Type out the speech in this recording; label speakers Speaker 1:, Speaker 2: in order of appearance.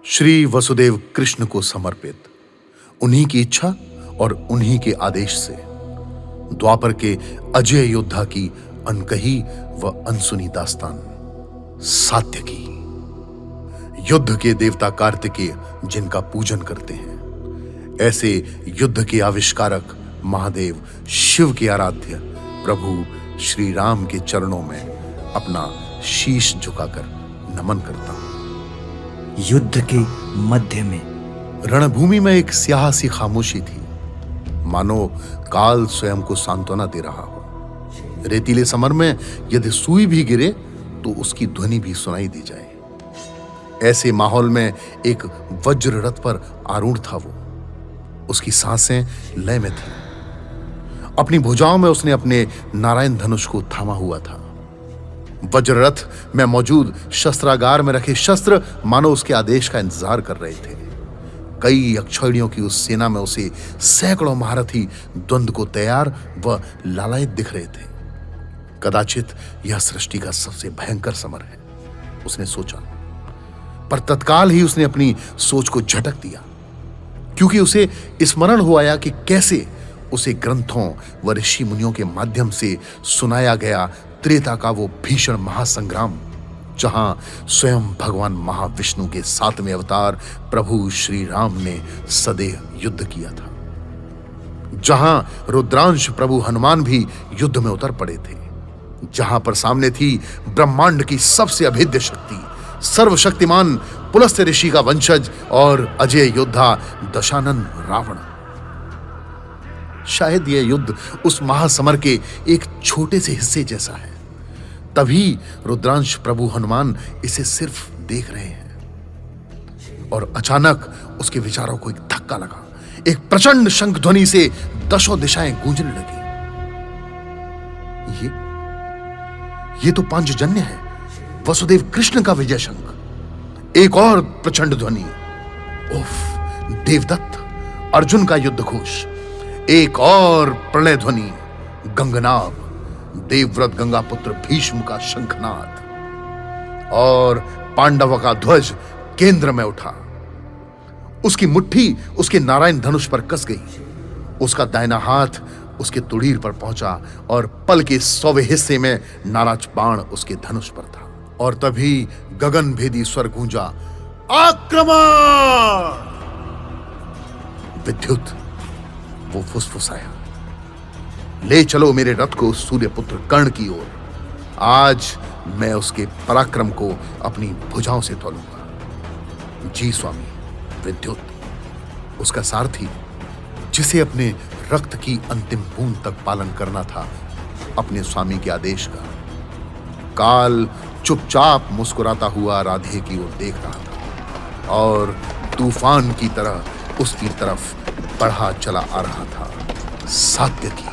Speaker 1: श्री वसुदेव कृष्ण को समर्पित, उन्हीं की इच्छा और उन्हीं के आदेश से द्वापर के अजय योद्धा की अनकही व अनसुनी दास्तान सात्यकी। युद्ध के देवता कार्तिकेय जिनका पूजन करते हैं, ऐसे युद्ध के आविष्कारक महादेव शिव के आराध्य प्रभु श्री राम के चरणों में अपना शीश झुकाकर नमन करता हूं।
Speaker 2: युद्ध के मध्य में
Speaker 1: रणभूमि में एक स्याह सी खामोशी थी, मानो काल स्वयं को सांत्वना दे रहा हो। रेतीले समर में यदि सुई भी गिरे तो उसकी ध्वनि भी सुनाई दी जाए। ऐसे माहौल में एक वज्र रथ पर आरूढ़ था वो। उसकी सांसें लय में थी। अपनी भुजाओं में उसने अपने नारायण धनुष को थामा हुआ था। वज्र रथ में मौजूद शस्त्रागार में रखे शस्त्र मानो उसके आदेश का इंतजार कर रहे थे। कई अक्षौहिणियों की उस सेना में उसे सैकड़ों महारथी द्वंद्व को तैयार व लालायित दिख रहे थे। कदाचित यह सृष्टि का सबसे भयंकर समर है, उसने सोचा। पर तत्काल ही उसने अपनी सोच को झटक दिया, क्योंकि उसे स्मरण हो आया कि कैसे उसे ग्रंथों व ऋषि मुनियों के माध्यम से सुनाया गया त्रेता का वो भीषण महासंग्राम, जहां स्वयं भगवान महाविष्णु के 7वें अवतार प्रभु श्री राम ने सदैव युद्ध किया था, जहां रुद्रांश प्रभु हनुमान भी युद्ध में उतर पड़े थे, जहां पर सामने थी ब्रह्मांड की सबसे अभेद्य शक्ति, सर्वशक्तिमान पुलस्त्य ऋषि का वंशज और अजय योद्धा दशानन रावण। शायद यह युद्ध उस महासमर के एक छोटे से हिस्से जैसा है, तभी रुद्रांश प्रभु हनुमान इसे सिर्फ देख रहे हैं। और अचानक उसके विचारों को एक धक्का लगा। एक प्रचंड शंख ध्वनि से दशों दिशाएं गूंजने लगी। ये तो पांचजन्य है, वसुदेव कृष्ण का विजय शंख। एक और प्रचंड ध्वनि, उफ, देवदत्त अर्जुन का युद्ध घोष। एक और प्रलय ध्वनि, गंगनाभ देवव्रत गंगा पुत्र भीष्म का शंखनाद। और पांडव का ध्वज केंद्र में उठा। उसकी मुट्ठी उसके नारायण धनुष पर कस गई। उसका दाहिना हाथ उसके तुड़ीर पर पहुंचा और पल के 100वें हिस्से में नाराज बाण उसके धनुष पर था। और तभी गगन भेदी स्वर गूंजा, आक्रमण! विद्युत वो फुसफुसाया, ले चलो मेरे रथ को सूर्यपुत्र कर्ण की ओर। आज मैं उसके पराक्रम को अपनी भुजाओं से तोलूंगा। जी स्वामी। विद्युत उसका सारथी, जिसे अपने रक्त की अंतिम बूंद तक पालन करना था अपने स्वामी के आदेश का। काल चुपचाप मुस्कुराता हुआ राधे की ओर देख रहा था और तूफान की तरह उसकी तरफ बढ़ा चला आ रहा था। सात्यकी।